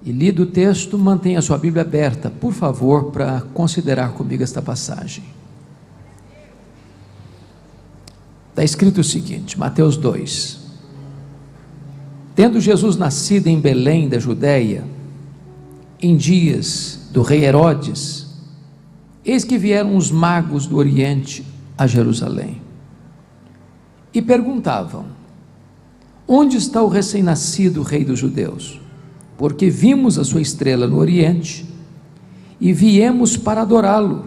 E lido o texto, mantenha a sua Bíblia aberta, por favor, para considerar comigo esta passagem. Está escrito o seguinte, Mateus 2: Tendo Jesus nascido em Belém da Judéia, em dias do rei Herodes, eis que vieram os magos do Oriente a Jerusalém, e perguntavam: onde está o recém-nascido rei dos judeus? Porque vimos a sua estrela no Oriente, e viemos para adorá-lo.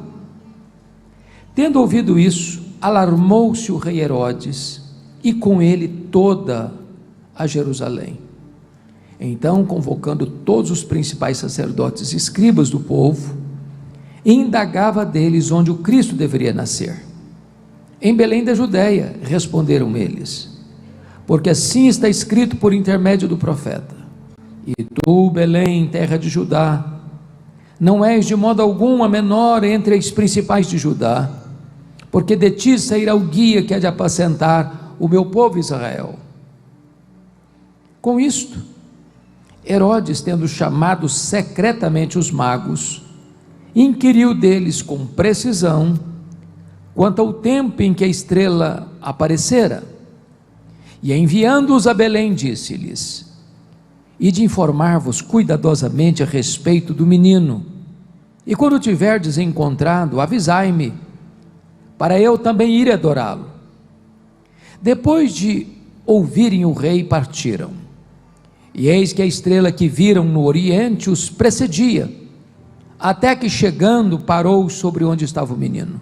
Tendo ouvido isso, alarmou-se o rei Herodes, e com ele toda a Jerusalém. Então, convocando todos os principais sacerdotes e escribas do povo, indagava deles onde o Cristo deveria nascer. Em Belém da Judéia, responderam eles, porque assim está escrito por intermédio do profeta: e tu, Belém, terra de Judá, não és de modo algum a menor entre as principais de Judá, porque de ti sairá o guia que há de apacentar o meu povo Israel. Com isto, Herodes, tendo chamado secretamente os magos, inquiriu deles com precisão quanto ao tempo em que a estrela aparecera, e enviando-os a Belém, disse-lhes: ide informar-vos cuidadosamente a respeito do menino, e quando o tiverdes encontrado, avisai-me, para eu também ir adorá-lo. Depois de ouvirem o rei, partiram, e eis que a estrela que viram no Oriente os precedia, até que chegando parou sobre onde estava o menino.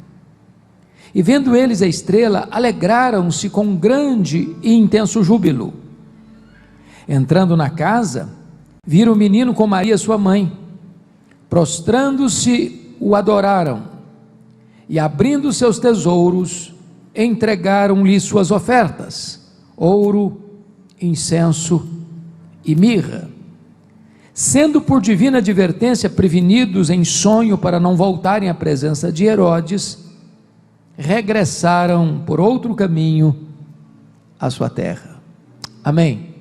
E vendo eles a estrela, alegraram-se com grande e intenso júbilo. Entrando na casa, viram o menino com Maria sua mãe, prostrando-se o adoraram, e abrindo seus tesouros, entregaram-lhe suas ofertas: ouro, incenso e mirra. Sendo por divina advertência prevenidos em sonho para não voltarem à presença de Herodes, regressaram por outro caminho à sua terra. Amém.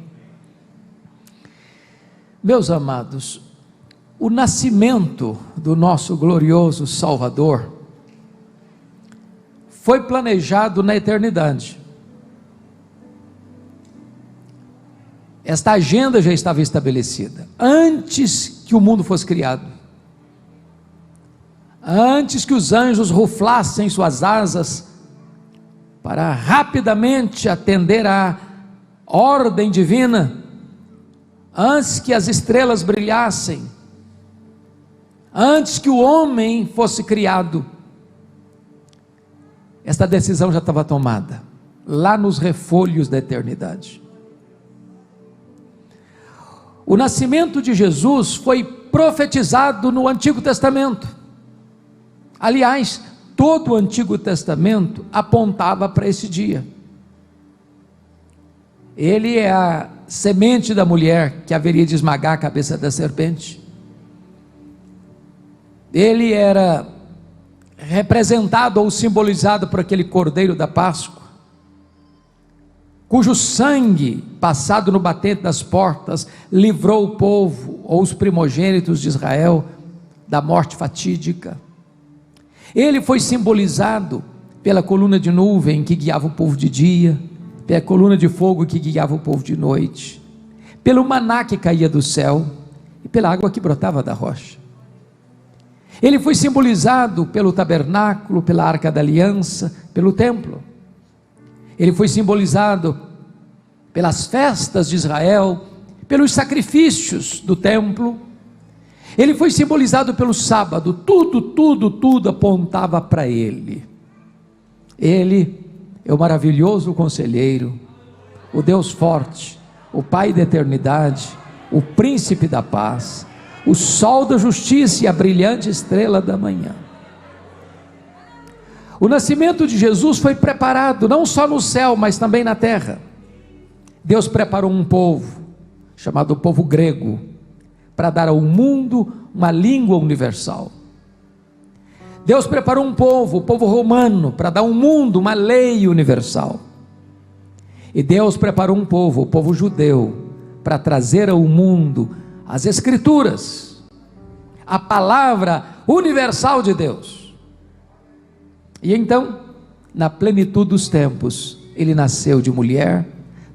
Meus amados, o nascimento do nosso glorioso Salvador foi planejado na eternidade. Esta agenda já estava estabelecida antes que o mundo fosse criado, antes que os anjos ruflassem suas asas para rapidamente atender à ordem divina, antes que as estrelas brilhassem, antes que o homem fosse criado. Esta decisão já estava tomada lá nos refolhos da eternidade. O nascimento de Jesus foi profetizado no Antigo Testamento. Aliás, todo o Antigo Testamento apontava para esse dia. Ele é a semente da mulher que haveria de esmagar a cabeça da serpente. Ele era representado ou simbolizado por aquele cordeiro da Páscoa, cujo sangue, passado no batente das portas, livrou o povo, ou os primogênitos de Israel, da morte fatídica. Ele foi simbolizado pela coluna de nuvem que guiava o povo de dia, pela coluna de fogo que guiava o povo de noite, pelo maná que caía do céu e pela água que brotava da rocha. Ele foi simbolizado pelo tabernáculo, pela arca da aliança, pelo templo. Ele foi simbolizado pelas festas de Israel, pelos sacrifícios do templo. Ele foi simbolizado pelo sábado. Tudo apontava para ele. Ele é o maravilhoso conselheiro, o Deus forte, o Pai da eternidade, o príncipe da paz, o sol da justiça e a brilhante estrela da manhã. O nascimento de Jesus foi preparado não só no céu, mas também na terra. Deus preparou um povo, chamado povo grego, para dar ao mundo uma língua universal. Deus preparou um povo, o povo romano, para dar ao mundo uma lei universal. E Deus preparou um povo, o povo judeu, para trazer ao mundo as Escrituras, a palavra universal de Deus. E então, na plenitude dos tempos, ele nasceu de mulher,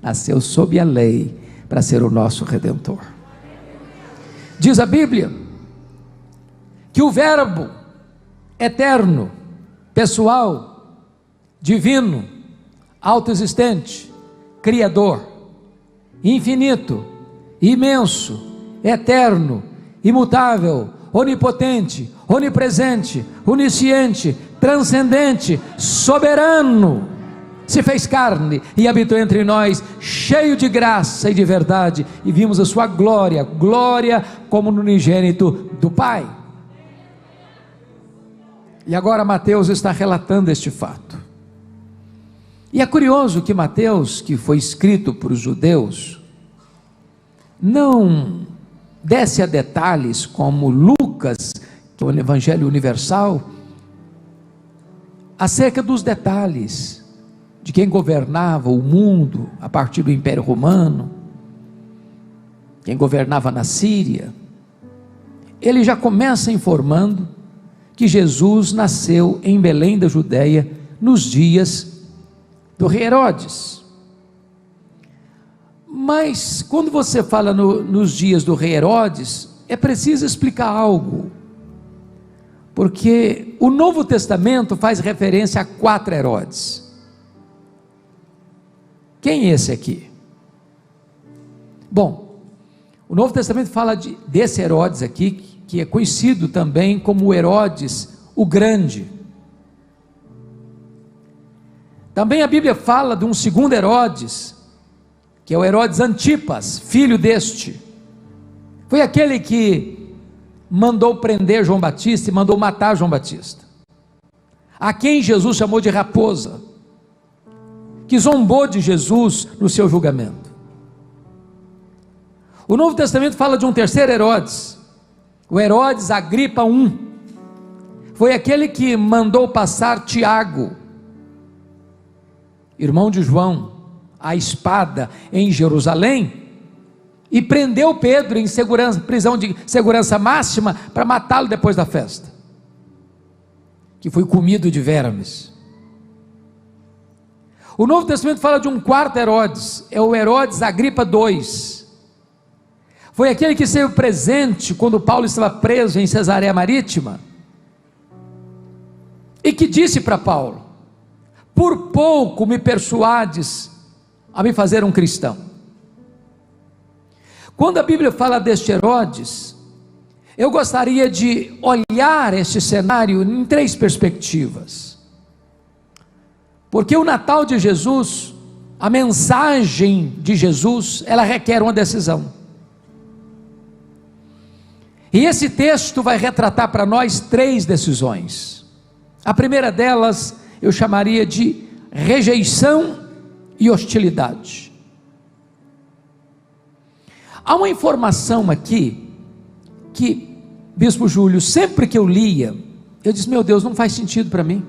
nasceu sob a lei, para ser o nosso Redentor. Diz a Bíblia que o Verbo eterno, pessoal, divino, autoexistente, criador, infinito, imenso, eterno, imutável, onipotente, onipresente, onisciente, transcendente, soberano, se fez carne e habitou entre nós, cheio de graça e de verdade, e vimos a sua glória, glória como no unigênito do Pai. E agora Mateus está relatando este fato. E é curioso que Mateus, que foi escrito para os judeus, não desce a detalhes como Lucas, que é o Evangelho universal, acerca dos detalhes de quem governava o mundo a partir do Império Romano, quem governava na Síria. Ele já começa informando que Jesus nasceu em Belém da Judéia nos dias do rei Herodes. Mas quando você fala nos dias do rei Herodes, é preciso explicar algo, porque o Novo Testamento faz referência a 4 Herodes. Quem é esse aqui? Bom, o Novo Testamento fala desse Herodes aqui, que é conhecido também como Herodes o Grande. Também a Bíblia fala de um segundo Herodes, que é o Herodes Antipas, filho deste. Foi aquele que mandou prender João Batista e mandou matar João Batista, a quem Jesus chamou de raposa, que zombou de Jesus no seu julgamento. O Novo Testamento fala de um terceiro Herodes, o Herodes Agripa I, foi aquele que mandou passar Tiago, irmão de João, a espada em Jerusalém, e prendeu Pedro em prisão de segurança máxima, para matá-lo depois da festa, que foi comido de vermes. O Novo Testamento fala de um quarto Herodes, é o Herodes Agripa II, foi aquele que esteve presente quando Paulo estava preso em Cesareia Marítima, e que disse para Paulo: por pouco me persuades a me fazer um cristão. Quando a Bíblia fala deste Herodes, eu gostaria de olhar este cenário em 3 perspectivas, porque o Natal de Jesus, a mensagem de Jesus, ela requer uma decisão, e esse texto vai retratar para nós 3 decisões. A primeira delas eu chamaria de rejeição e hostilidade. Há uma informação aqui, que Bispo Júlio, sempre que eu lia, eu disse: meu Deus, não faz sentido para mim.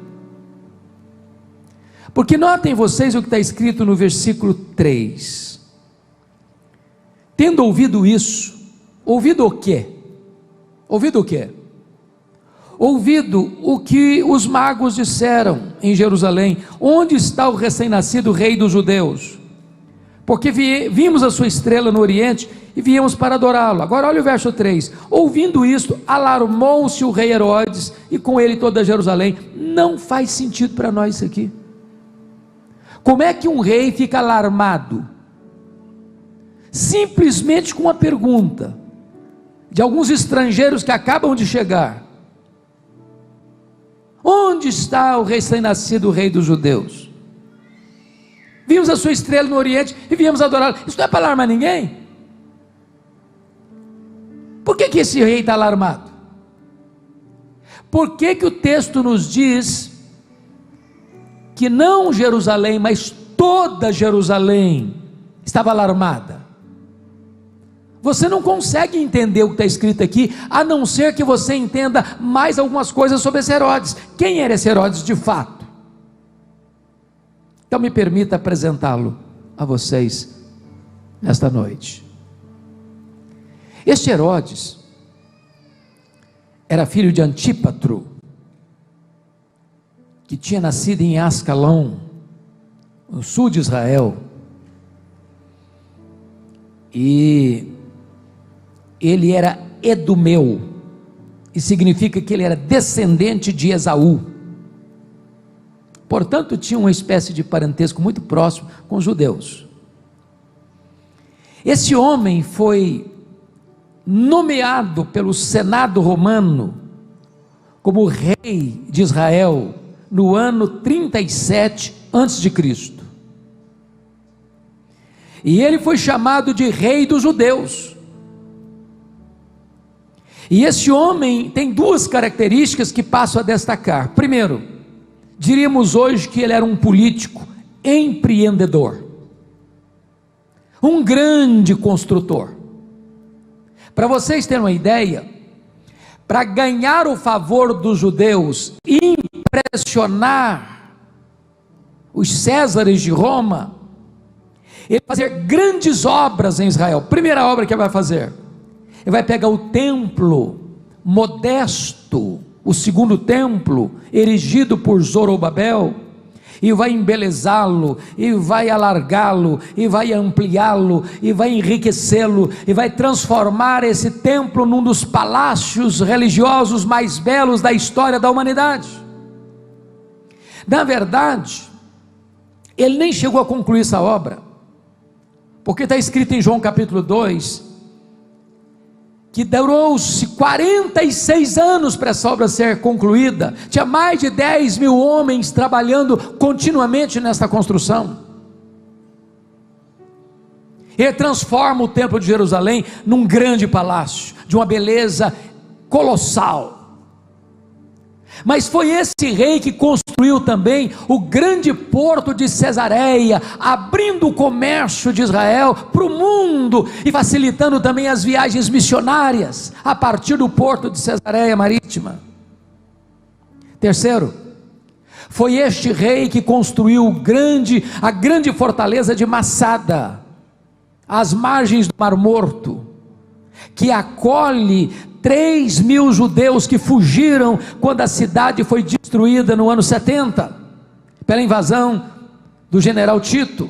Porque notem vocês o que está escrito no versículo 3: tendo ouvido isso, ouvido o quê? Ouvido o quê? Ouvido o que os magos disseram em Jerusalém: onde está o recém-nascido rei dos judeus? Porque vimos a sua estrela no Oriente e viemos para adorá-lo. Agora olha o verso 3: ouvindo isto, alarmou-se o rei Herodes e com ele toda Jerusalém. Não faz sentido para nós isso aqui. Como é que um rei fica alarmado? Simplesmente com uma pergunta de alguns estrangeiros que acabam de chegar: onde está o recém-nascido rei dos judeus? Vimos a sua estrela no Oriente e viemos adorá-lo. Isso não é para alarmar ninguém? Por que esse rei está alarmado? Por que o texto nos diz que não Jerusalém, mas toda Jerusalém estava alarmada? Você não consegue entender o que está escrito aqui, a não ser que você entenda mais algumas coisas sobre esse Herodes. Quem era esse Herodes de fato? Então me permita apresentá-lo a vocês nesta noite. Este Herodes era filho de Antípatro, que tinha nascido em Ascalão, no sul de Israel, e ele era edumeu, e significa que ele era descendente de Esaú, portanto tinha uma espécie de parentesco muito próximo com os judeus. Esse homem foi nomeado pelo Senado romano como rei de Israel no ano 37 a.C. E ele foi chamado de rei dos judeus. E esse homem tem duas características que passo a destacar. Primeiro, diríamos hoje que ele era um político empreendedor, um grande construtor. Para vocês terem uma ideia, para ganhar o favor dos judeus e impressionar os Césares de Roma, ele vai fazer grandes obras em Israel. Primeira obra que ele vai fazer, ele vai pegar o templo modesto, o segundo templo, erigido por Zorobabel, e vai embelezá-lo, e vai alargá-lo, e vai ampliá-lo, e vai enriquecê-lo, e vai transformar esse templo num dos palácios religiosos mais belos da história da humanidade. Na verdade, ele nem chegou a concluir essa obra, porque está escrito em João capítulo 2, que durou-se 46 anos para essa obra ser concluída. Tinha mais de 10 mil homens trabalhando continuamente nessa construção. Ele transforma o templo de Jerusalém num grande palácio, de uma beleza colossal. Mas foi esse rei que construiu também o grande porto de Cesareia, abrindo o comércio de Israel para o mundo e facilitando também as viagens missionárias a partir do porto de Cesareia marítima. Terceiro, foi este rei que construiu a grande fortaleza de Massada, às margens do Mar Morto, que acolhe 3.000 judeus que fugiram quando a cidade foi destruída no ano 70, pela invasão do general Tito.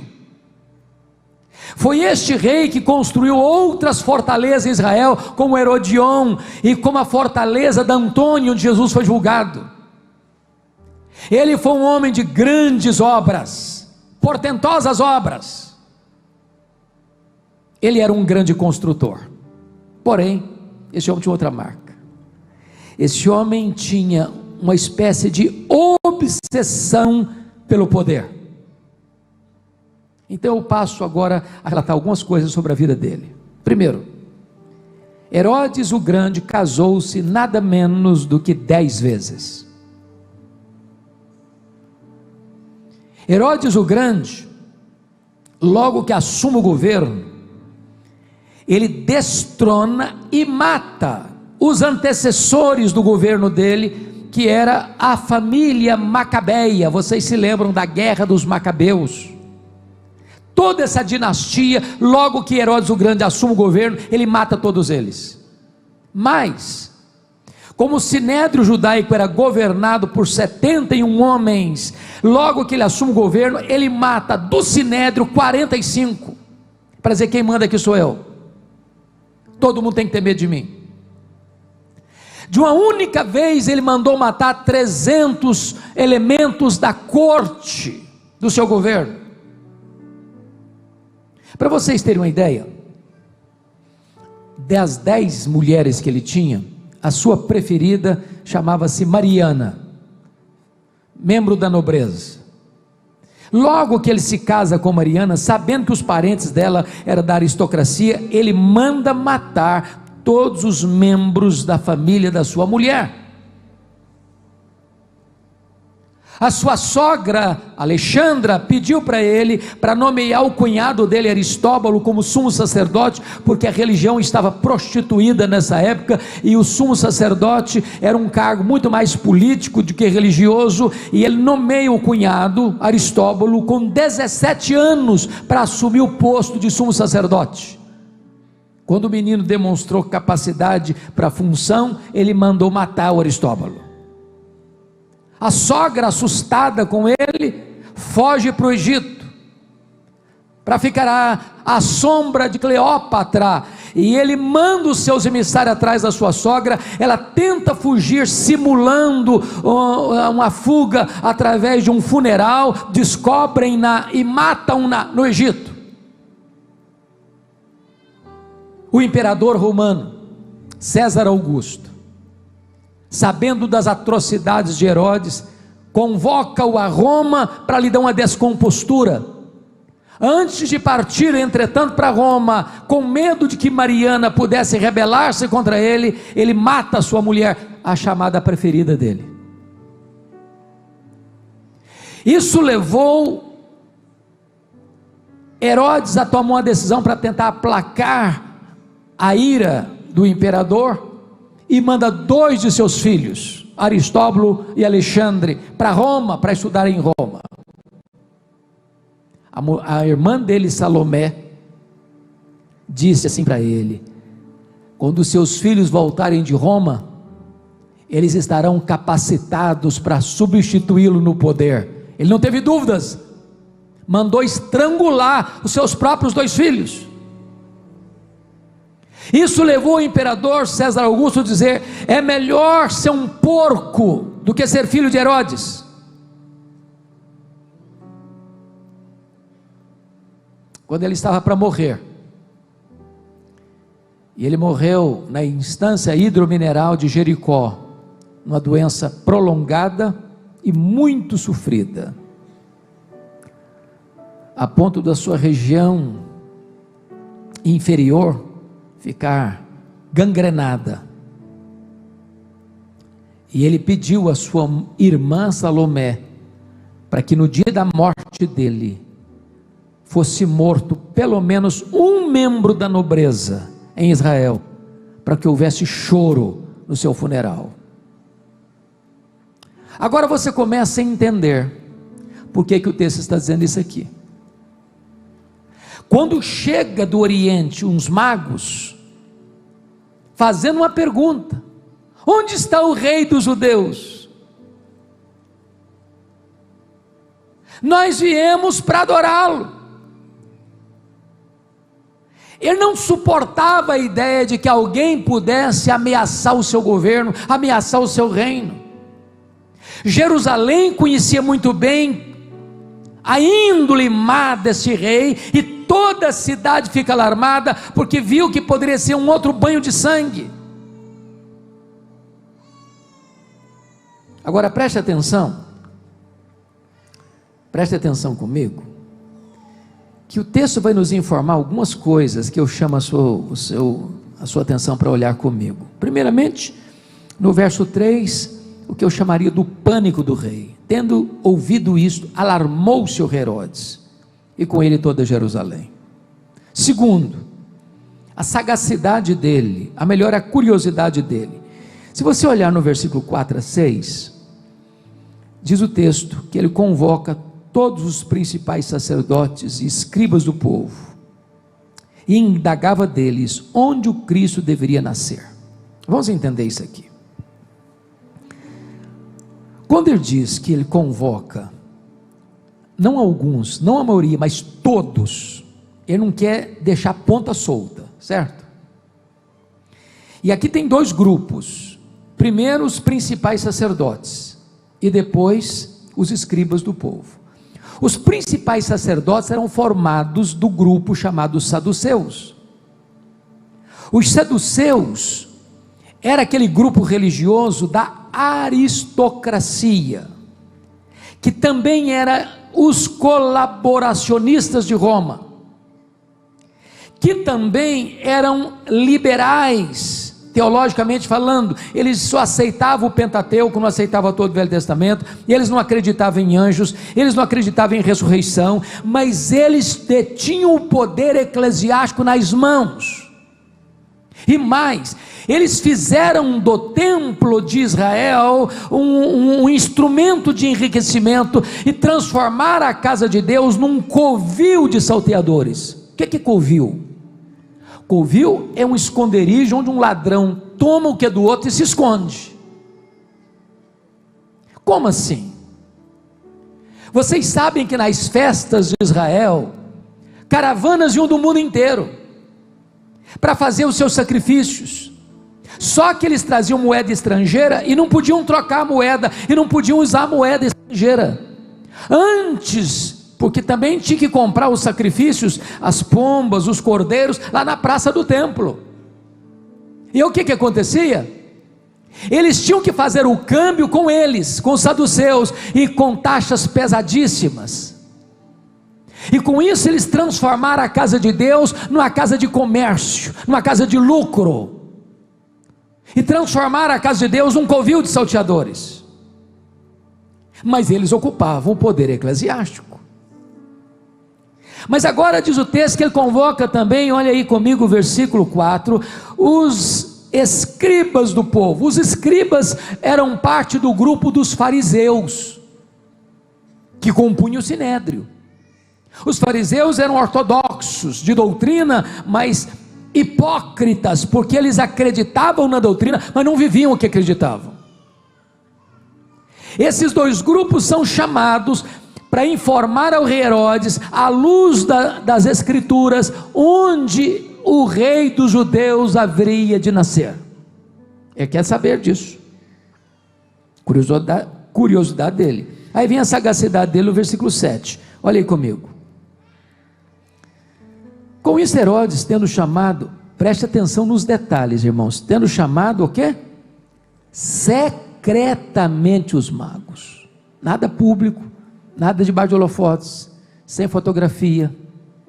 Foi este rei que construiu outras fortalezas em Israel, como Herodion e como a fortaleza de Antônio, onde Jesus foi julgado. Ele foi um homem de grandes obras, portentosas obras. Ele era um grande construtor. Porém, esse homem tinha outra marca. Esse homem tinha uma espécie de obsessão pelo poder. Então eu passo agora a relatar algumas coisas sobre a vida dele. Primeiro, Herodes o Grande casou-se nada menos do que 10 vezes. Herodes o Grande, logo que assume o governo, ele destrona e mata os antecessores do governo dele, que era a família Macabeia. Vocês se lembram da guerra dos Macabeus? Toda essa dinastia, logo que Herodes o Grande assume o governo, ele mata todos eles. Mas, como o sinédrio judaico era governado por 71 homens, logo que ele assume o governo, ele mata do sinédrio 45, para dizer: quem manda aqui sou eu. Todo mundo tem que ter medo de mim. De uma única vez ele mandou matar 300 elementos da corte do seu governo. Para vocês terem uma ideia, das 10 mulheres que ele tinha, a sua preferida chamava-se Mariana, membro da nobreza. Logo que ele se casa com Mariana, sabendo que os parentes dela eram da aristocracia, ele manda matar todos os membros da família da sua mulher. A sua sogra Alexandra pediu para ele para nomear o cunhado dele, Aristóbulo, como sumo sacerdote, porque a religião estava prostituída nessa época, e o sumo sacerdote era um cargo muito mais político do que religioso, e ele nomeia o cunhado Aristóbulo com 17 anos para assumir o posto de sumo sacerdote. Quando o menino demonstrou capacidade para a função, ele mandou matar o Aristóbulo. A sogra, assustada com ele, foge para o Egito, para ficar à sombra de Cleópatra, e ele manda os seus emissários atrás da sua sogra. Ela tenta fugir, simulando uma fuga através de um funeral, descobrem-na e matam-na no Egito. O imperador romano, César Augusto, sabendo das atrocidades de Herodes, convoca-o a Roma para lhe dar uma descompostura. Antes de partir, entretanto, para Roma, com medo de que Mariana pudesse rebelar-se contra ele, ele mata a sua mulher, a chamada preferida dele. Isso levou Herodes a tomar uma decisão para tentar aplacar a ira do imperador, e manda 2 de seus filhos, Aristóbulo e Alexandre, para Roma, para estudar em Roma. A irmã dele, Salomé, disse assim para ele: quando os seus filhos voltarem de Roma, eles estarão capacitados para substituí-lo no poder. Ele não teve dúvidas, mandou estrangular os seus próprios 2 filhos. Isso levou o imperador César Augusto a dizer: é melhor ser um porco do que ser filho de Herodes. Quando ele estava para morrer, e ele morreu na instância hidromineral de Jericó, uma doença prolongada e muito sofrida, a ponto da sua região inferior ficar gangrenada. E ele pediu à sua irmã Salomé para que no dia da morte dele fosse morto pelo menos um membro da nobreza em Israel, para que houvesse choro no seu funeral. Agora você começa a entender por que o texto está dizendo isso aqui. Quando chega do Oriente uns magos, fazendo uma pergunta: onde está o rei dos judeus? Nós viemos para adorá-lo. Ele não suportava a ideia de que alguém pudesse ameaçar o seu governo, ameaçar o seu reino. Jerusalém conhecia muito bem a índole má desse rei, e toda a cidade fica alarmada, porque viu que poderia ser um outro banho de sangue. Agora preste atenção comigo, que o texto vai nos informar algumas coisas que eu chamo a sua atenção para olhar comigo. Primeiramente, no verso 3, o que eu chamaria do pânico do rei. Tendo ouvido isto, alarmou-se o Herodes, e com ele toda Jerusalém. Segundo, a sagacidade dele, a melhor, a curiosidade dele. Se você olhar no versículo 4 a 6, diz o texto que ele convoca todos os principais sacerdotes e escribas do povo, e indagava deles onde o Cristo deveria nascer. Vamos entender isso aqui. Quando ele diz que ele convoca, não alguns, não a maioria, mas todos, ele não quer deixar ponta solta, certo? E aqui tem 2 grupos: primeiro os principais sacerdotes, e depois os escribas do povo. Os principais sacerdotes eram formados do grupo chamado saduceus. Os saduceus era aquele grupo religioso da aristocracia, que também era os colaboracionistas de Roma, que também eram liberais, teologicamente falando. Eles só aceitavam o Pentateuco, não aceitavam todo o Velho Testamento, e eles não acreditavam em anjos, eles não acreditavam em ressurreição, mas eles detinham o poder eclesiástico nas mãos. E mais, eles fizeram do templo de Israel um instrumento de enriquecimento, e transformaram a casa de Deus num covil de salteadores. O que é covil? Covil é um esconderijo onde um ladrão toma o que é do outro e se esconde. Como assim? Vocês sabem que nas festas de Israel, caravanas iam do mundo inteiro para fazer os seus sacrifícios, só que eles traziam moeda estrangeira e não podiam trocar a moeda, e não podiam usar a moeda estrangeira, antes, porque também tinha que comprar os sacrifícios, as pombas, os cordeiros, lá na praça do templo. E o que acontecia? Eles tinham que fazer o câmbio com eles, com os saduceus, e com taxas pesadíssimas, e com isso eles transformaram a casa de Deus numa casa de comércio, numa casa de lucro, e transformaram a casa de Deus num covil de salteadores. Mas eles ocupavam o poder eclesiástico. Mas agora diz o texto que ele convoca também, olha aí comigo o versículo 4, os escribas do povo. Os escribas eram parte do grupo dos fariseus, que compunham o sinédrio. Os fariseus eram ortodoxos de doutrina, mas hipócritas, porque eles acreditavam na doutrina, mas não viviam o que acreditavam. Esses dois grupos são chamados para informar ao rei Herodes, à luz das escrituras, onde o rei dos judeus haveria de nascer. Ele quer saber disso, curiosidade dele. Aí vem a sagacidade dele no versículo 7, olha aí comigo. Com isso Herodes, tendo chamado, preste atenção nos detalhes, irmãos, tendo chamado o quê? Secretamente os magos, nada público, nada debaixo de holofotes, sem fotografia,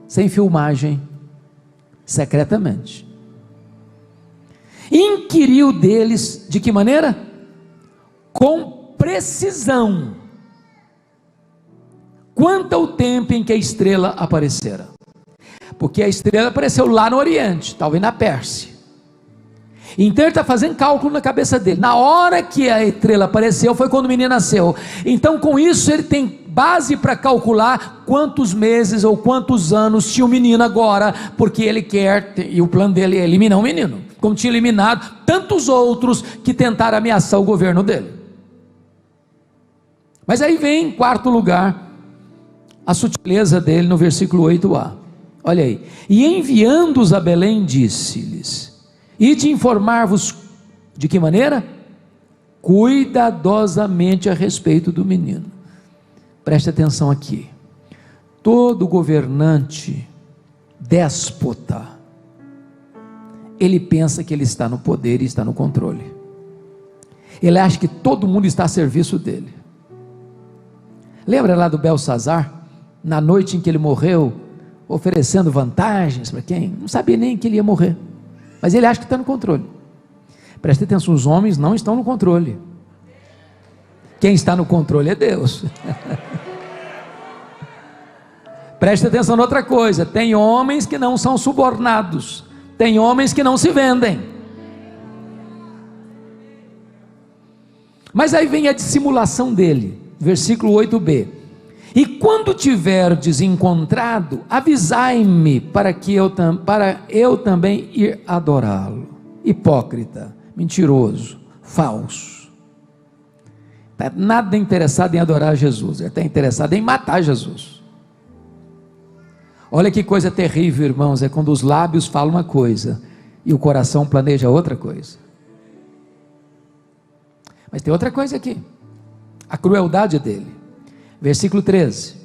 sem filmagem, secretamente, inquiriu deles, de que maneira? Com precisão, quanto ao tempo em que a estrela aparecera, porque a estrela apareceu lá no Oriente, talvez na Pérsia. Então ele está fazendo cálculo na cabeça dele, na hora que a estrela apareceu, foi quando o menino nasceu. Então com isso ele tem base para calcular quantos meses ou quantos anos tinha o menino agora, porque ele quer, e o plano dele é eliminar o menino, como tinha eliminado tantos outros que tentaram ameaçar o governo dele. Mas aí vem em quarto lugar a sutileza dele no versículo 8a, olha aí, e enviando-os a Belém, disse-lhes: e de informar-vos de que maneira? Cuidadosamente a respeito do menino. Preste atenção aqui, todo governante, déspota, ele pensa que ele está no poder e está no controle, ele acha que todo mundo está a serviço dele. Lembra lá do Belsazar, na noite em que ele morreu, oferecendo vantagens para quem? Não sabia nem que ele ia morrer, mas ele acha que está no controle. Preste atenção, os homens não estão no controle, quem está no controle é Deus. Preste atenção em outra coisa, tem homens que não são subornados, tem homens que não se vendem. Mas aí vem a dissimulação dele, versículo 8b, e quando tiverdes encontrado, avisai-me, para eu também ir adorá-lo. Hipócrita, mentiroso, falso, está nada interessado em adorar Jesus, ele está interessado em matar Jesus. Olha que coisa terrível, irmãos, é quando os lábios falam uma coisa e o coração planeja outra coisa. Mas tem outra coisa aqui, a crueldade dele, versículo 13,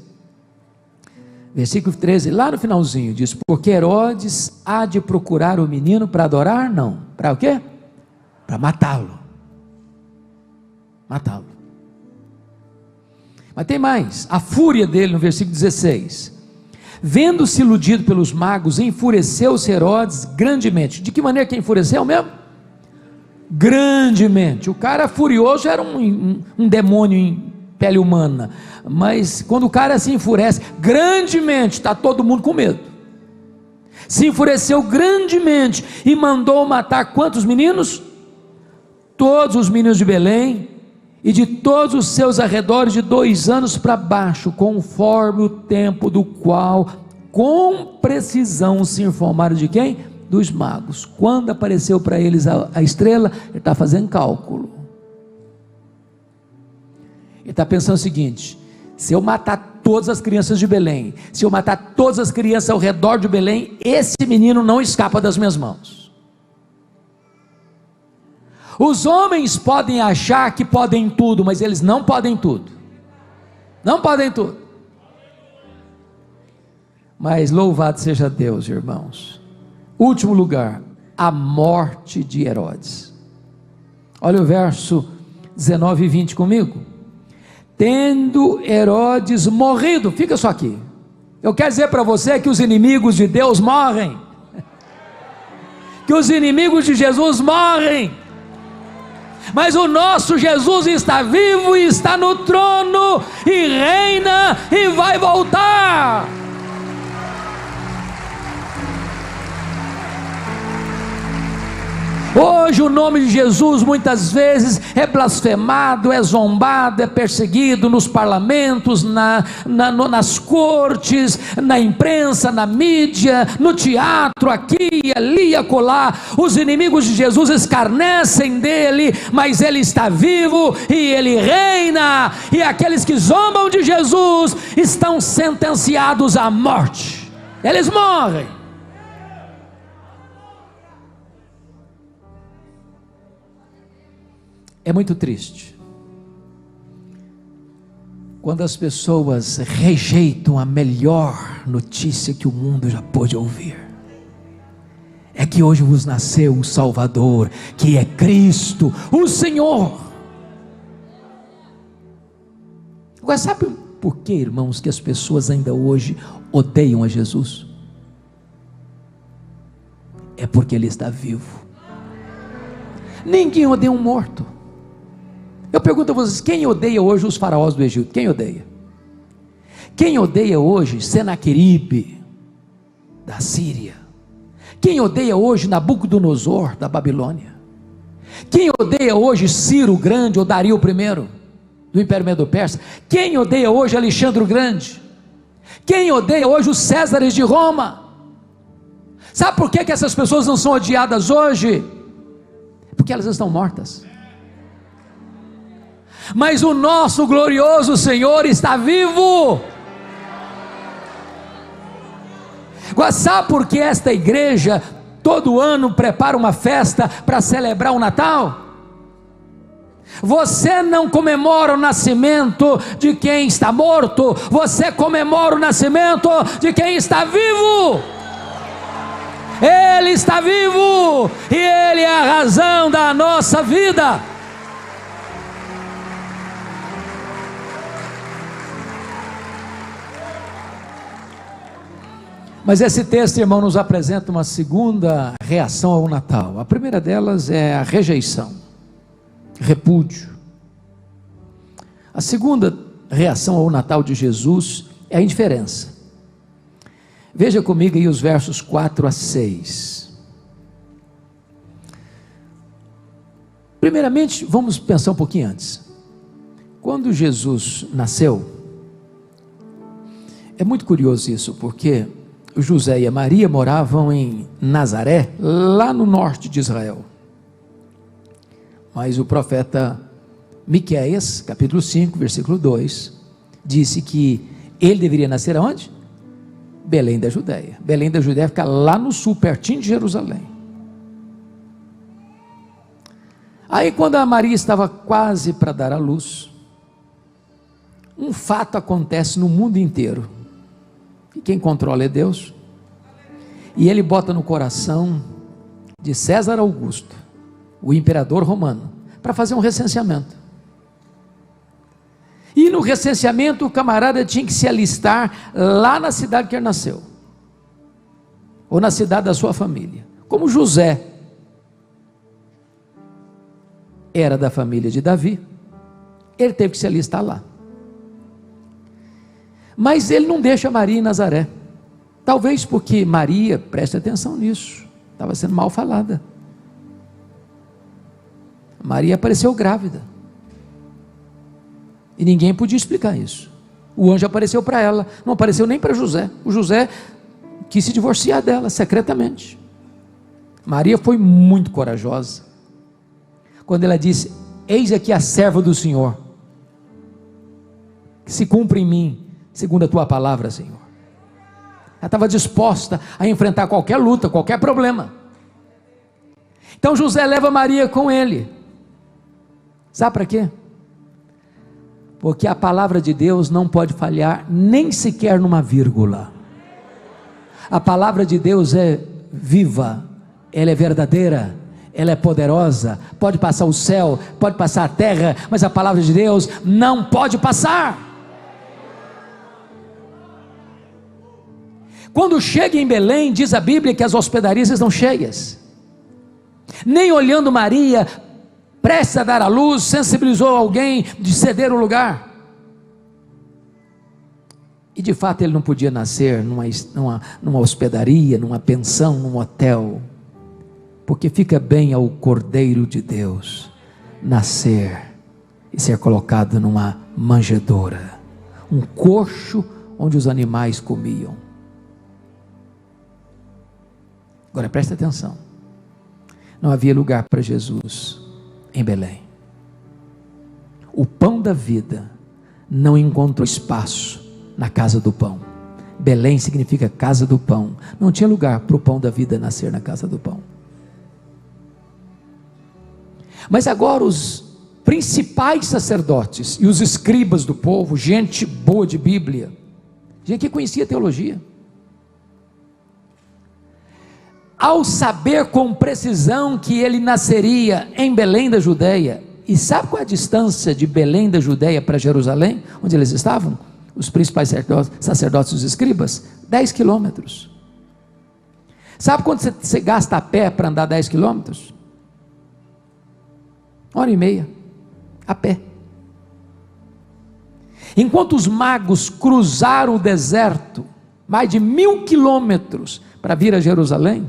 lá no finalzinho diz: porque Herodes há de procurar o menino para adorar? Não, para o quê? Para matá-lo. Mas tem mais, a fúria dele no versículo 16, vendo-se iludido pelos magos, enfureceu-se Herodes grandemente. De que maneira que enfureceu mesmo? Grandemente. O cara furioso era um demônio em pele humana, mas quando o cara se enfurece grandemente, está todo mundo com medo. Se enfureceu grandemente e mandou matar quantos meninos? Todos os meninos de Belém e de todos os seus arredores de 2 anos para baixo, conforme o tempo do qual com precisão se informaram de quem? dos magos. Quando apareceu para eles a estrela, ele está fazendo cálculo. Ele está pensando o seguinte: se eu matar todas as crianças de Belém, se eu matar todas as crianças ao redor de Belém, esse menino não escapa das minhas mãos. Os homens podem achar que podem tudo, mas eles não podem tudo. Não podem tudo. Mas louvado seja Deus, irmãos. Último lugar, a morte de Herodes. Olha o verso 19 e 20 comigo. Tendo Herodes morrido, fica só aqui. Eu quero dizer para você que os inimigos de Deus morrem. Que os inimigos de Jesus morrem. Mas o nosso Jesus está vivo e está no trono, e reina, e vai voltar. Hoje o nome de Jesus muitas vezes é blasfemado, é zombado, é perseguido nos parlamentos, nas cortes, na imprensa, na mídia, no teatro, aqui, ali, acolá. Os inimigos de Jesus escarnecem dele, mas ele está vivo e ele reina, e aqueles que zombam de Jesus estão sentenciados à morte. Eles morrem. É muito triste quando as pessoas rejeitam a melhor notícia que o mundo já pôde ouvir. É que hoje vos nasceu um Salvador, que é Cristo, o Senhor. Agora, sabe por que, irmãos, que as pessoas ainda hoje odeiam a Jesus? É porque Ele está vivo. Ninguém odeia um morto. Eu pergunto a vocês, quem odeia hoje os faraós do Egito? Quem odeia? Quem odeia hoje Senaqueribe, da Síria? Quem odeia hoje Nabucodonosor, da Babilônia? Quem odeia hoje Ciro o Grande, ou Dario I, do Império Medo-Persa? Quem odeia hoje Alexandre o Grande? Quem odeia hoje os Césares de Roma? Sabe por que essas pessoas não são odiadas hoje? Porque elas estão mortas. Mas o nosso glorioso Senhor está vivo. Agora, sabe por que esta igreja todo ano prepara uma festa para celebrar o Natal? Você não comemora o nascimento de quem está morto, você comemora o nascimento de quem está vivo. Ele está vivo e Ele é a razão da nossa vida. Mas esse texto, irmão, nos apresenta uma segunda reação ao Natal. A primeira delas é a rejeição, repúdio. A segunda reação ao Natal de Jesus é a indiferença. Veja comigo aí os versos 4 a 6. Primeiramente, vamos pensar um pouquinho antes. Quando Jesus nasceu, é muito curioso isso, porque José e a Maria moravam em Nazaré, lá no norte de Israel. Mas o profeta Miqueias, capítulo 5, versículo 2, disse que ele deveria nascer aonde? Belém da Judéia. Belém da Judéia fica lá no sul, pertinho de Jerusalém. Aí quando a Maria estava quase para dar à luz, um fato acontece no mundo inteiro. E quem controla é Deus. E Ele bota no coração de César Augusto, o imperador romano, para fazer um recenseamento. E no recenseamento o camarada tinha que se alistar lá na cidade que ele nasceu, ou na cidade da sua família. Como José era da família de Davi, ele teve que se alistar lá. Mas ele não deixa Maria em Nazaré, talvez porque Maria, preste atenção nisso, estava sendo mal falada. Maria apareceu grávida, e ninguém podia explicar isso. O anjo apareceu para ela, não apareceu nem para José. O José quis se divorciar dela secretamente. Maria foi muito corajosa, quando ela disse: eis aqui a serva do Senhor, que se cumpra em mim, segundo a tua palavra, Senhor. Ela estava disposta a enfrentar qualquer luta, qualquer problema. Então José leva Maria com ele, sabe para quê? Porque a palavra de Deus não pode falhar, nem sequer numa vírgula. A palavra de Deus é viva, ela é verdadeira, ela é poderosa. Pode passar o céu, pode passar a terra, mas a palavra de Deus não pode passar. Quando chega em Belém, diz a Bíblia que as hospedarias estão cheias. Nem olhando Maria, prestes a dar à luz, sensibilizou alguém de ceder o lugar. E de fato ele não podia nascer numa hospedaria, numa pensão, num hotel, porque fica bem ao Cordeiro de Deus nascer e ser colocado numa manjedoura, um coxo onde os animais comiam. Agora presta atenção, não havia lugar para Jesus em Belém. O pão da vida não encontrou espaço na casa do pão. Belém significa casa do pão. Não tinha lugar para o pão da vida nascer na casa do pão. Mas agora os principais sacerdotes e os escribas do povo, gente boa de Bíblia, gente que conhecia teologia, ao saber com precisão que ele nasceria em Belém da Judeia, e sabe qual é a distância de Belém da Judeia para Jerusalém, onde eles estavam? Os principais sacerdotes e os escribas, 10 quilômetros. Sabe quanto você gasta a pé para andar 10 quilômetros? 1h30, a pé. Enquanto os magos cruzaram o deserto, mais de 1000 quilômetros para vir a Jerusalém,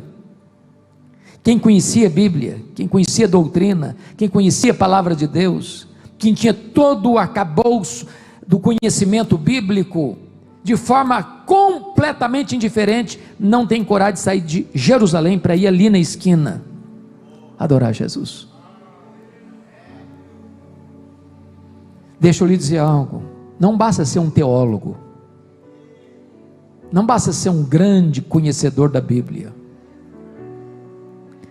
quem conhecia a Bíblia, quem conhecia a doutrina, quem conhecia a palavra de Deus, quem tinha todo o arcabouço do conhecimento bíblico, de forma completamente indiferente, não tem coragem de sair de Jerusalém para ir ali na esquina adorar Jesus. Deixa eu lhe dizer algo, não basta ser um teólogo, não basta ser um grande conhecedor da Bíblia,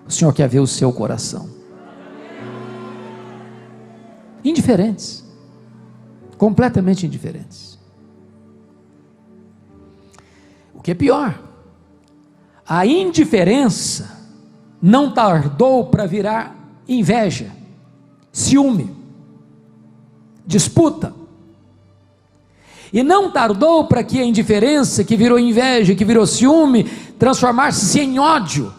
o Senhor quer ver o seu coração. Indiferentes, completamente indiferentes. O que é pior, a indiferença não tardou para virar inveja, ciúme, disputa, e não tardou para que a indiferença, que virou inveja, que virou ciúme, transformar-se em ódio.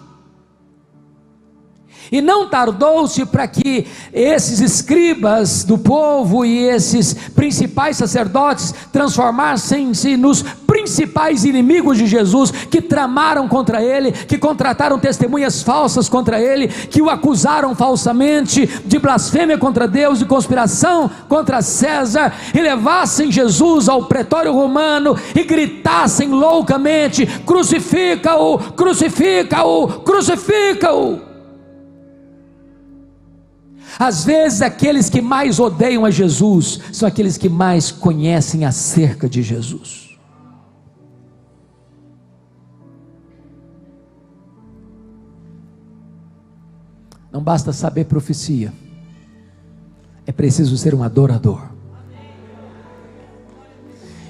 E não tardou-se para que esses escribas do povo e esses principais sacerdotes transformassem-se nos principais inimigos de Jesus, que tramaram contra ele, que contrataram testemunhas falsas contra ele, que o acusaram falsamente de blasfêmia contra Deus, de conspiração contra César, e levassem Jesus ao pretório romano e gritassem loucamente: crucifica-o, crucifica-o, crucifica-o. Às vezes aqueles que mais odeiam a Jesus são aqueles que mais conhecem acerca de Jesus. Não basta saber profecia, é preciso ser um adorador.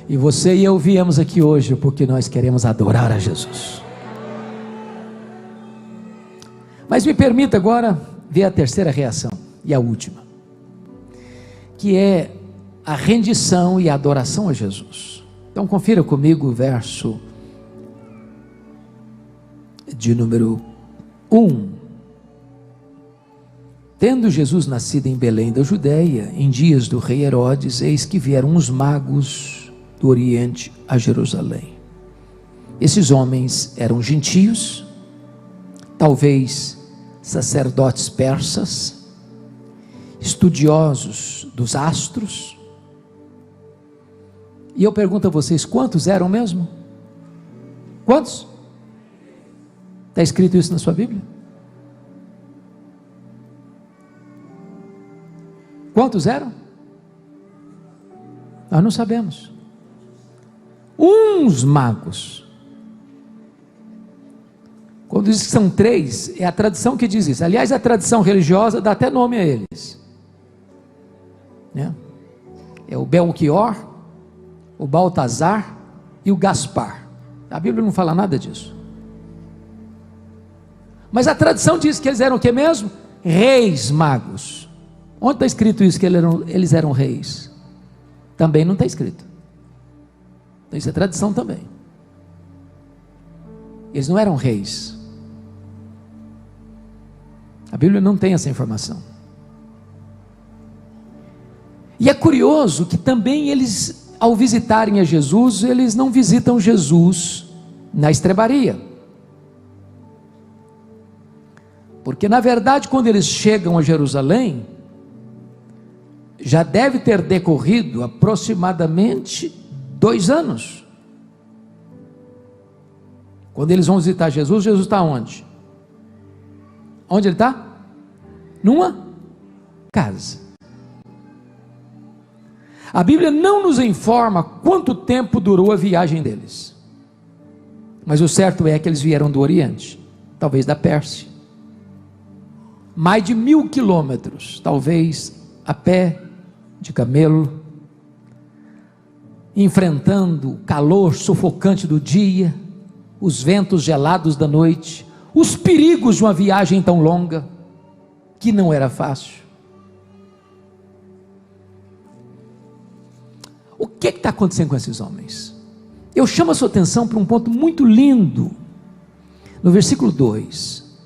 E você e eu viemos aqui hoje porque nós queremos adorar a Jesus. Mas me permita agora ver a terceira reação e a última, que é a rendição e a adoração a Jesus. Então confira comigo o verso de número 1. Tendo Jesus nascido em Belém da Judeia, em dias do rei Herodes, eis que vieram os magos do Oriente a Jerusalém. Esses homens eram gentios, talvez sacerdotes persas, estudiosos dos astros. E eu pergunto a vocês, quantos eram mesmo? Quantos? Está escrito isso na sua Bíblia? Quantos eram? Nós não sabemos. Uns magos. Quando diz que são 3, é a tradição que diz isso. Aliás, a tradição religiosa dá até nome a eles, né? É o Belchior, o Baltazar e o Gaspar. A Bíblia não fala nada disso. Mas a tradição diz que eles eram o que mesmo? Reis magos. Onde está escrito isso, que eles eram reis? Também não está escrito. Então isso é tradição também. Eles não eram reis. A Bíblia não tem essa informação. E é curioso que também eles, ao visitarem a Jesus, eles não visitam Jesus na estrebaria. Porque na verdade, quando eles chegam a Jerusalém, já deve ter decorrido aproximadamente 2 anos. Quando eles vão visitar Jesus, Jesus está onde? Onde ele está? Numa casa. A Bíblia não nos informa quanto tempo durou a viagem deles, mas o certo é que eles vieram do Oriente, talvez da Pérsia, mais de 1000 quilômetros, talvez a pé, de camelo, enfrentando o calor sufocante do dia, os ventos gelados da noite, os perigos de uma viagem tão longa, que não era fácil. O que está acontecendo com esses homens? Eu chamo a sua atenção para um ponto muito lindo, no versículo 2: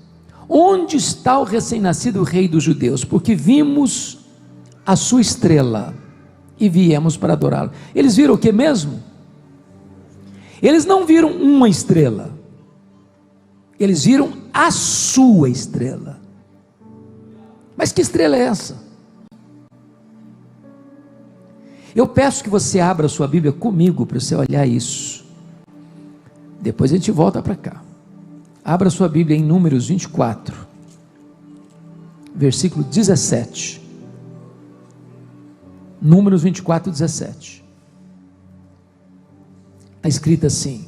onde está o recém-nascido rei dos judeus? Porque vimos a sua estrela e viemos para adorá-lo. Eles viram o que mesmo? Eles não viram uma estrela, eles viram a sua estrela. Mas que estrela é essa? Eu peço que você abra a sua Bíblia comigo para você olhar isso. Depois a gente volta para cá. Abra a sua Bíblia em Números 24, versículo 17. Números 24, 17. Está escrito assim: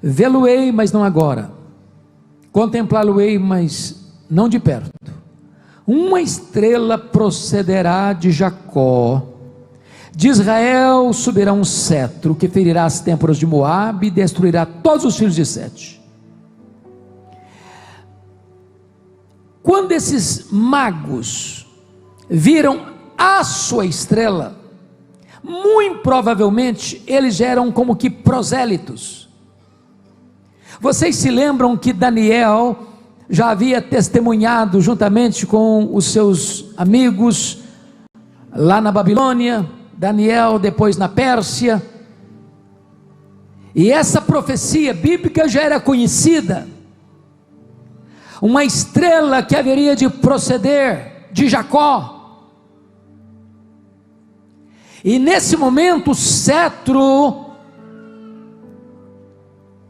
vê-lo-ei, mas não agora, contemplá-lo-ei, mas não de perto. Uma estrela procederá de Jacó, de Israel subirá um cetro que ferirá as têmporas de Moabe e destruirá todos os filhos de Sete. Quando esses magos viram a sua estrela, muito provavelmente eles eram como que prosélitos. Vocês se lembram que Daniel já havia testemunhado juntamente com os seus amigos lá na Babilônia, Daniel depois na Pérsia, e essa profecia bíblica já era conhecida. Uma estrela que haveria de proceder de Jacó, e nesse momento o cetro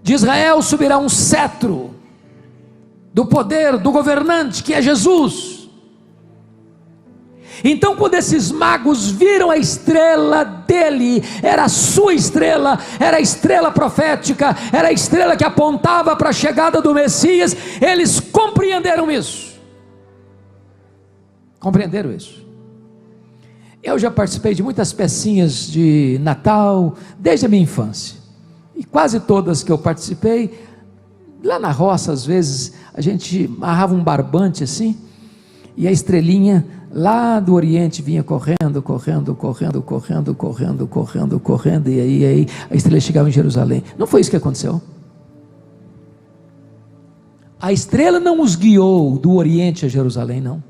de Israel subirá, um cetro do poder do governante que é Jesus. Então quando esses magos viram a estrela dele, era a sua estrela, era a estrela profética, era a estrela que apontava para a chegada do Messias, eles compreenderam isso. Compreenderam isso. Eu já participei de muitas pecinhas de Natal, desde a minha infância, e quase todas que eu participei, lá na roça às vezes, a gente amarrava um barbante assim, e a estrelinha lá do Oriente vinha correndo, e aí a estrela chegava em Jerusalém. Não foi isso que aconteceu? A estrela não os guiou do Oriente a Jerusalém, não.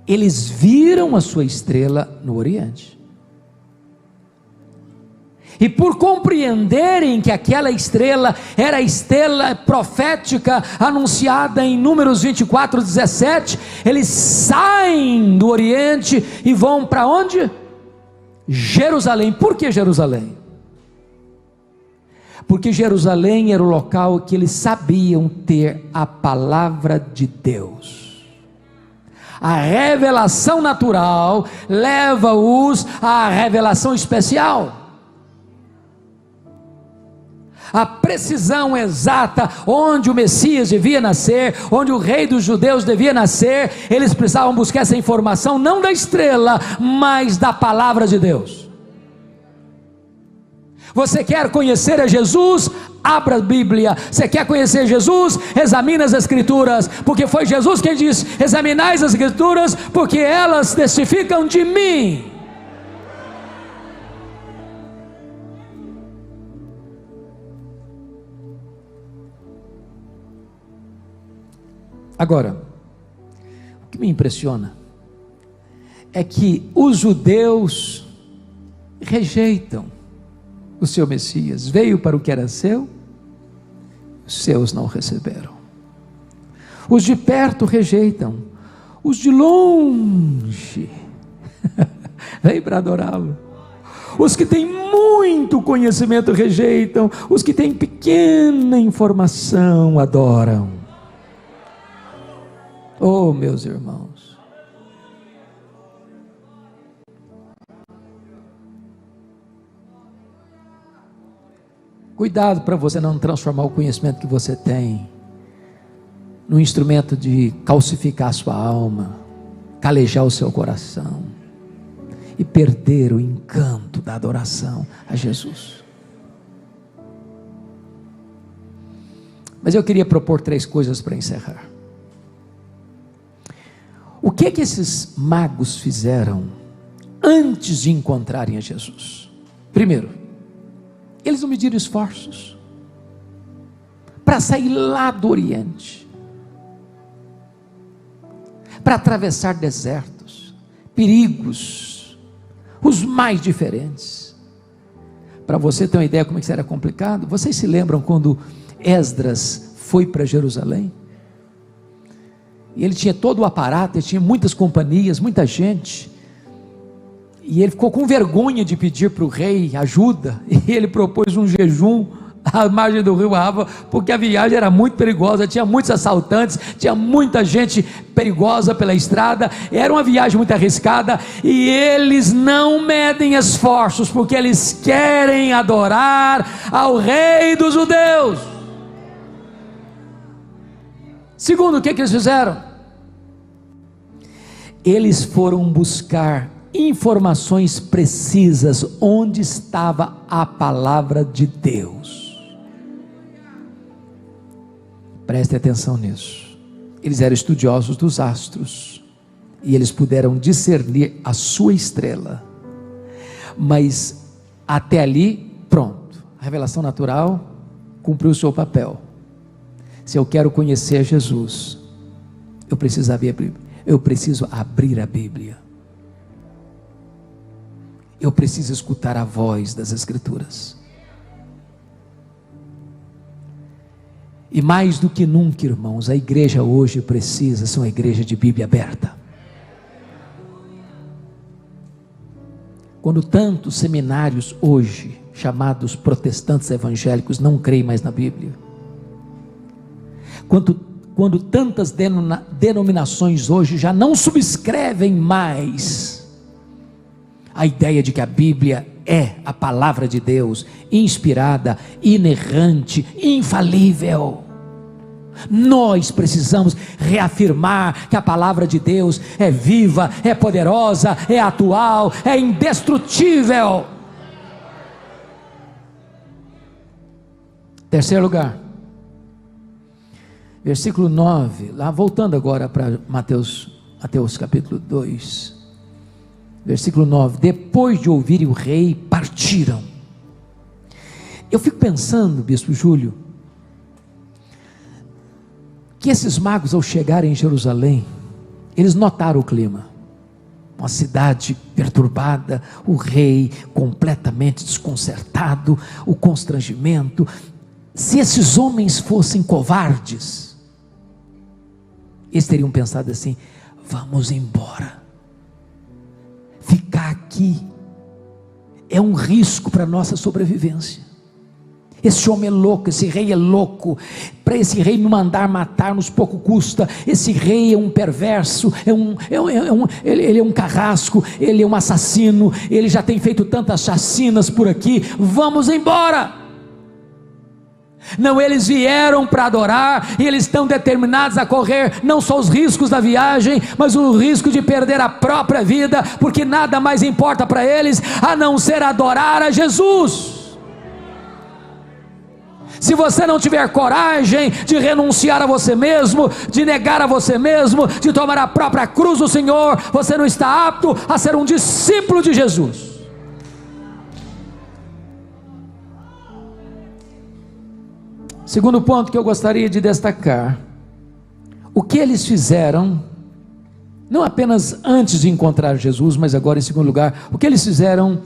Eles viram a sua estrela no Oriente, e por compreenderem que aquela estrela era a estrela profética anunciada em Números 24, 17, eles saem do Oriente e vão para onde? Jerusalém. Por que Jerusalém? Porque Jerusalém era o local que eles sabiam ter a palavra de Deus. A revelação natural leva-os à revelação especial. A precisão exata onde o Messias devia nascer, onde o rei dos judeus devia nascer, eles precisavam buscar essa informação não da estrela, mas da palavra de Deus. Você quer conhecer a Jesus? Abra a Bíblia. Você quer conhecer Jesus? Examine as Escrituras, porque foi Jesus quem disse: examinai as Escrituras, porque elas testificam de mim. Agora, o que me impressiona é que os judeus rejeitam o seu Messias. Veio para o que era seu, os seus não receberam. Os de perto rejeitam, os de longe vêm para adorá-lo. Os que têm muito conhecimento rejeitam, os que têm pequena informação adoram. Oh, meus irmãos, cuidado para você não transformar o conhecimento que você tem num instrumento de calcificar a sua alma, calejar o seu coração e perder o encanto da adoração a Jesus. Mas eu queria propor 3 coisas para encerrar. O que esses magos fizeram antes de encontrarem a Jesus? Primeiro, eles não mediram esforços para sair lá do Oriente, para atravessar desertos, perigos, os mais diferentes. Para você ter uma ideia como isso era complicado, vocês se lembram quando Esdras foi para Jerusalém? E ele tinha todo o aparato, ele tinha muitas companhias, muita gente, e ele ficou com vergonha de pedir para o rei ajuda, e ele propôs um jejum à margem do rio Ava, porque a viagem era muito perigosa, tinha muitos assaltantes, tinha muita gente perigosa pela estrada, era uma viagem muito arriscada, e eles não medem esforços, porque eles querem adorar ao rei dos judeus. Segundo, o que eles fizeram? Eles foram buscar informações precisas onde estava a palavra de Deus. Preste atenção nisso. Eles eram estudiosos dos astros e eles puderam discernir a sua estrela, mas até ali, pronto, a revelação natural cumpriu o seu papel. Se eu quero conhecer Jesus, eu preciso abrir a Bíblia. Eu preciso escutar a voz das Escrituras. E mais do que nunca, irmãos, a igreja hoje precisa ser uma igreja de Bíblia aberta. Quando tantos seminários hoje, chamados protestantes evangélicos, não creem mais na Bíblia, quando tantas denominações hoje já não subscrevem mais a ideia de que a Bíblia é a palavra de Deus, inspirada, inerrante, infalível. Nós precisamos reafirmar que a palavra de Deus é viva, é poderosa, é atual, é indestrutível. Terceiro lugar, versículo 9, lá voltando agora para Mateus capítulo 2, versículo 9: depois de ouvirem o rei, partiram. Eu fico pensando, bispo Júlio, que esses magos, ao chegarem em Jerusalém, eles notaram o clima, uma cidade perturbada, o rei completamente desconcertado, o constrangimento. Se esses homens fossem covardes, eles teriam pensado assim: vamos embora, ficar aqui é um risco para a nossa sobrevivência. Esse homem é louco, esse rei é louco. Para esse rei me mandar matar-nos pouco custa. Esse rei é um perverso, ele é um carrasco, ele é um assassino, ele já tem feito tantas chacinas por aqui, vamos embora. Não, eles vieram para adorar, e eles estão determinados a correr não só os riscos da viagem, mas o risco de perder a própria vida, porque nada mais importa para eles a não ser adorar a Jesus. Se você não tiver coragem de renunciar a você mesmo, de negar a você mesmo, de tomar a própria cruz do Senhor, você não está apto a ser um discípulo de Jesus. Segundo ponto que eu gostaria de destacar: o que eles fizeram, não apenas antes de encontrar Jesus, mas agora em segundo lugar, o que eles fizeram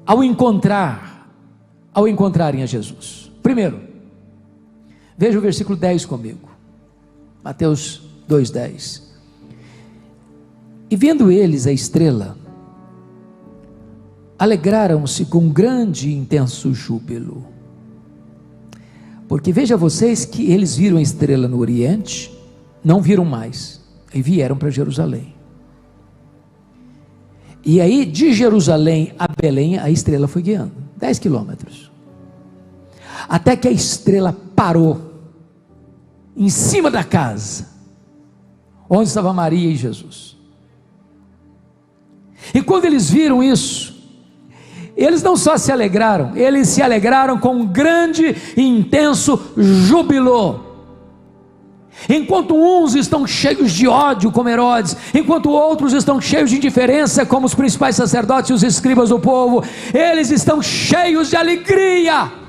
ao encontrarem a Jesus. Primeiro, veja o versículo 10 comigo, Mateus 2:10. E vendo eles a estrela, alegraram-se com grande e intenso júbilo. Porque veja vocês que eles viram a estrela no Oriente, não viram mais, e vieram para Jerusalém. E aí de Jerusalém a Belém, a estrela foi guiando, 10 quilômetros, até que a estrela parou, em cima da casa, onde estava Maria e Jesus. E quando eles viram isso, eles não só se alegraram, eles se alegraram com um grande e intenso júbilo. Enquanto uns estão cheios de ódio como Herodes, enquanto outros estão cheios de indiferença como os principais sacerdotes e os escribas do povo, eles estão cheios de alegria.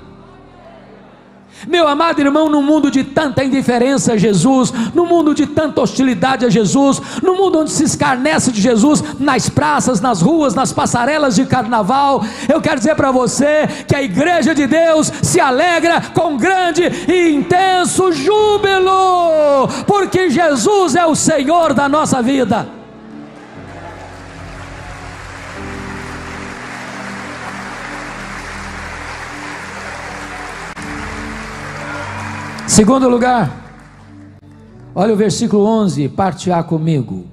Meu amado irmão, no mundo de tanta indiferença a Jesus, no mundo de tanta hostilidade a Jesus, no mundo onde se escarnece de Jesus, nas praças, nas ruas, nas passarelas de carnaval, eu quero dizer para você que a igreja de Deus se alegra com grande e intenso júbilo, porque Jesus é o Senhor da nossa vida. Segundo lugar, olha o versículo 11, parte A comigo.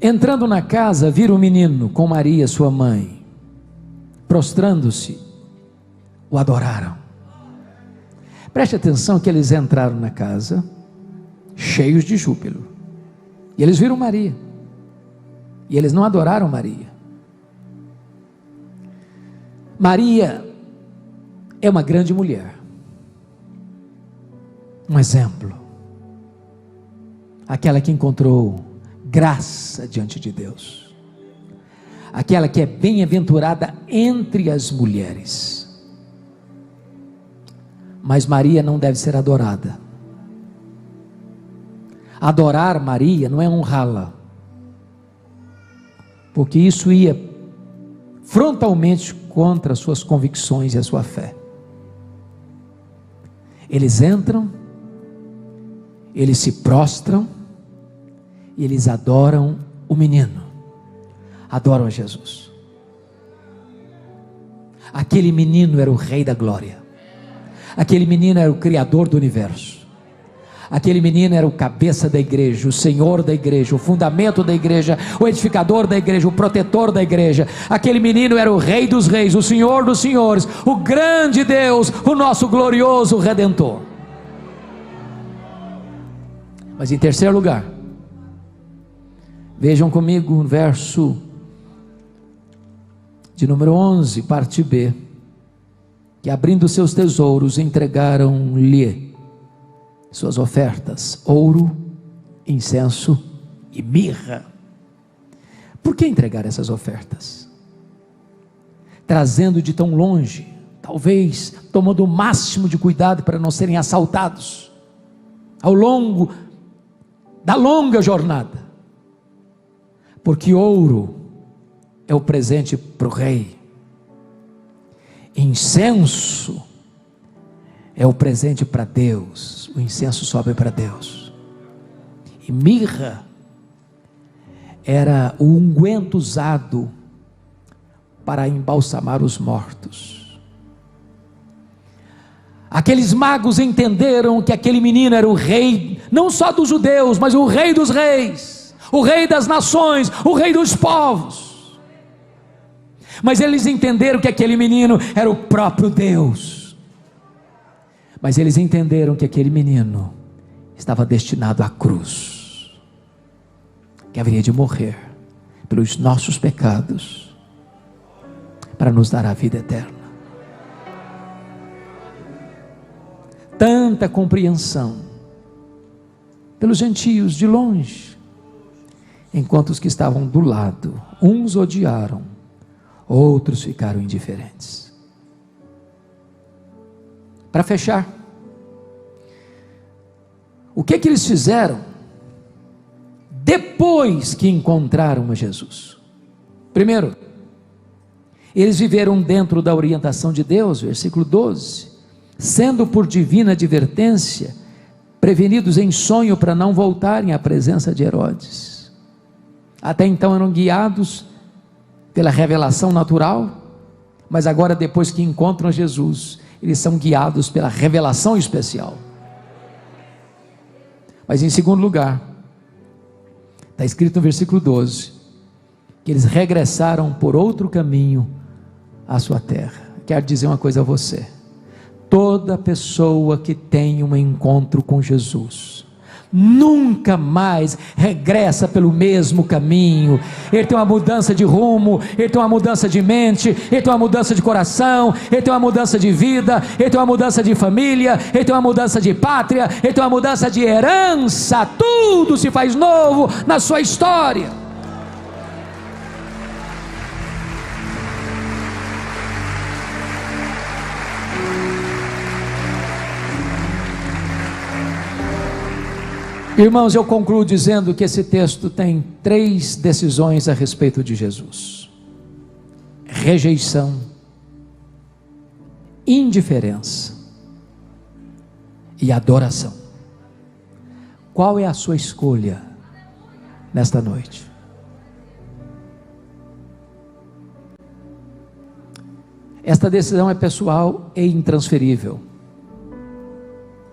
Entrando na casa, viram o menino com Maria sua mãe, prostrando-se, o adoraram. Preste atenção que eles entraram na casa, cheios de júbilo, e eles viram Maria, e eles não adoraram Maria. Maria é uma grande mulher, um exemplo, aquela que encontrou graça diante de Deus, aquela que é bem-aventurada entre as mulheres. Mas Maria não deve ser adorada. Adorar Maria não é honrá-la, porque isso ia frontalmente contra as suas convicções e a sua fé. Eles entram, eles se prostram e eles adoram o menino, adoram a Jesus. Aquele menino era o Rei da Glória, aquele menino era o Criador do universo, aquele menino era o cabeça da igreja, o Senhor da igreja, o fundamento da igreja, o edificador da igreja, o protetor da igreja. Aquele menino era o Rei dos reis, o Senhor dos senhores, o grande Deus, o nosso glorioso Redentor. Mas em terceiro lugar, vejam comigo o verso de número 11, parte B, que abrindo seus tesouros, entregaram-lhe suas ofertas, ouro, incenso e mirra. Por que entregar essas ofertas? Trazendo de tão longe, talvez tomando o máximo de cuidado para não serem assaltados ao longo da longa jornada, porque ouro é o presente para o rei, incenso é o presente para Deus, o incenso sobe para Deus, e mirra era o unguento usado para embalsamar os mortos. Aqueles magos entenderam que aquele menino era o rei, não só dos judeus, mas o rei dos reis, o rei das nações, o rei dos povos. Mas eles entenderam que aquele menino era o próprio Deus. Mas eles entenderam que aquele menino estava destinado à cruz, que haveria de morrer pelos nossos pecados, para nos dar a vida eterna. Tanta compreensão pelos gentios de longe, enquanto os que estavam do lado, uns odiaram, outros ficaram indiferentes. Para fechar, o que eles fizeram depois que encontraram a Jesus? Primeiro, eles viveram dentro da orientação de Deus, versículo 12, sendo por divina advertência prevenidos em sonho para não voltarem à presença de Herodes. Até então eram guiados pela revelação natural, mas agora, depois que encontram Jesus, eles são guiados pela revelação especial. Mas em segundo lugar, está escrito no versículo 12, que eles regressaram por outro caminho à sua terra. Quero dizer uma coisa a você: toda pessoa que tem um encontro com Jesus nunca mais regressa pelo mesmo caminho. Ele tem uma mudança de rumo, ele tem uma mudança de mente, ele tem uma mudança de coração, ele tem uma mudança de vida, ele tem uma mudança de família, ele tem uma mudança de pátria, ele tem uma mudança de herança. Tudo se faz novo na sua história. Irmãos, eu concluo dizendo que esse texto tem 3 decisões a respeito de Jesus: rejeição, indiferença e adoração. Qual é a sua escolha nesta noite? Esta decisão é pessoal e intransferível.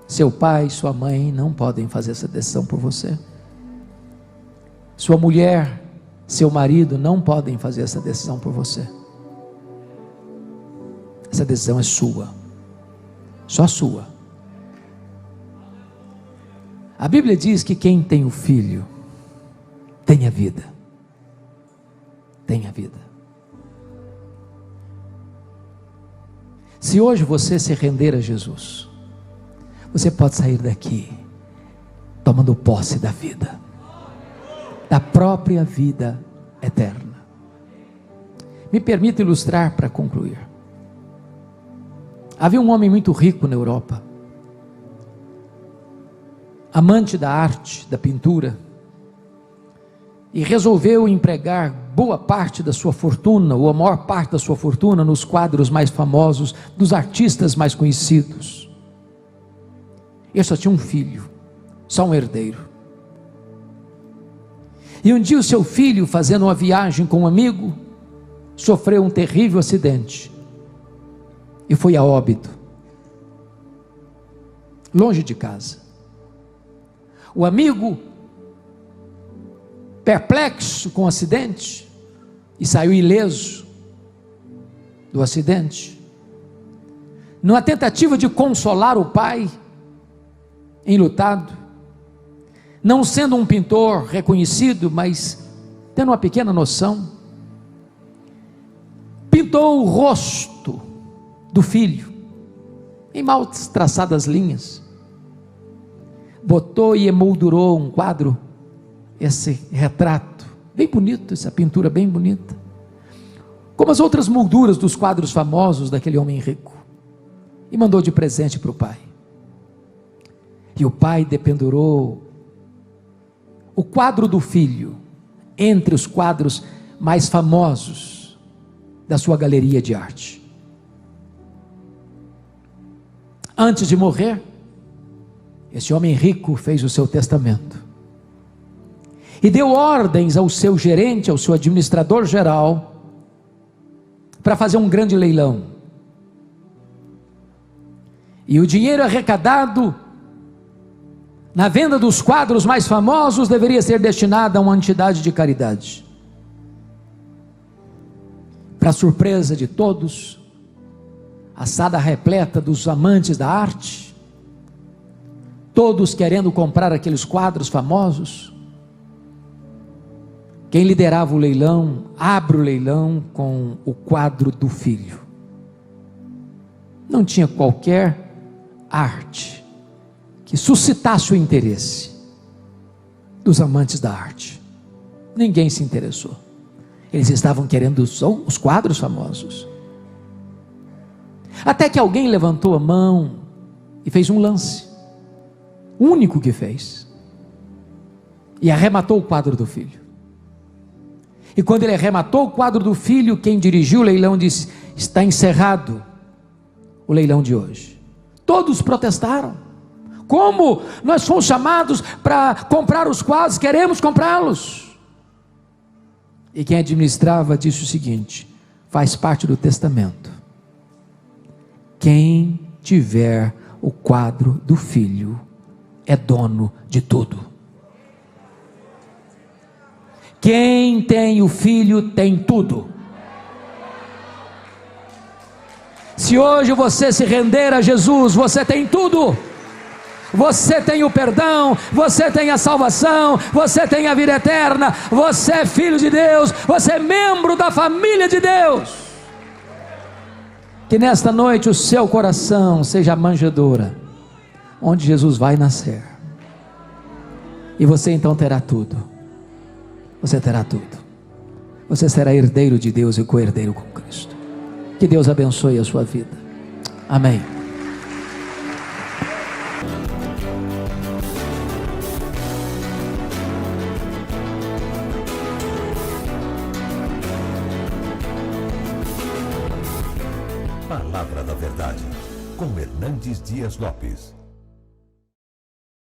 Seu pai, sua mãe não podem fazer essa decisão por você. Sua mulher, seu marido não podem fazer essa decisão por você. Essa decisão é sua, só sua. A Bíblia diz que quem tem o Filho tem a vida. Tem a vida. Se hoje você se render a Jesus, você pode sair daqui tomando posse da vida, da própria vida eterna. Me permita ilustrar para concluir. Havia um homem muito rico na Europa, amante da arte, da pintura, e resolveu empregar boa parte da sua fortuna, ou a maior parte da sua fortuna, nos quadros mais famosos, dos artistas mais conhecidos. Ele só tinha um filho, só um herdeiro. E um dia o seu filho, fazendo uma viagem com um amigo, sofreu um terrível acidente e foi a óbito, longe de casa. O amigo, perplexo com o acidente, e saiu ileso do acidente, numa tentativa de consolar o pai enlutado, não sendo um pintor reconhecido, mas tendo uma pequena noção, pintou o rosto do filho em mal traçadas linhas, botou e emoldurou um quadro, esse retrato bem bonito, essa pintura bem bonita, como as outras molduras dos quadros famosos daquele homem rico, e mandou de presente para o pai. E o pai dependurou o quadro do filho entre os quadros mais famosos da sua galeria de arte. Antes de morrer, esse homem rico fez o seu testamento e deu ordens ao seu gerente, ao seu administrador geral, para fazer um grande leilão. E o dinheiro arrecadado na venda dos quadros mais famosos deveria ser destinado a uma entidade de caridade. Para surpresa de todos, a sala repleta dos amantes da arte, todos querendo comprar aqueles quadros famosos. Quem liderava o leilão, abre o leilão com o quadro do filho. Não tinha qualquer arte que suscitasse o interesse dos amantes da arte. Ninguém se interessou. Eles estavam querendo os quadros famosos. Até que alguém levantou a mão e fez um lance, o único que fez, e arrematou o quadro do filho. E quando ele arrematou o quadro do filho, quem dirigiu o leilão disse: está encerrado o leilão de hoje. Todos protestaram. Como? Nós fomos chamados para comprar os quadros, queremos comprá-los. E quem administrava disse o seguinte: faz parte do testamento. Quem tiver o quadro do filho é dono de tudo. Quem tem o filho tem tudo. Se hoje você se render a Jesus, você tem tudo. Você tem o perdão, você tem a salvação, você tem a vida eterna, você é filho de Deus, você é membro da família de Deus. Que nesta noite o seu coração seja a manjedoura onde Jesus vai nascer, e você então terá tudo. Você terá tudo. Você será herdeiro de Deus e co-herdeiro com Cristo. Que Deus abençoe a sua vida. Amém. Palavra da Verdade, com Hernandes Dias Lopes.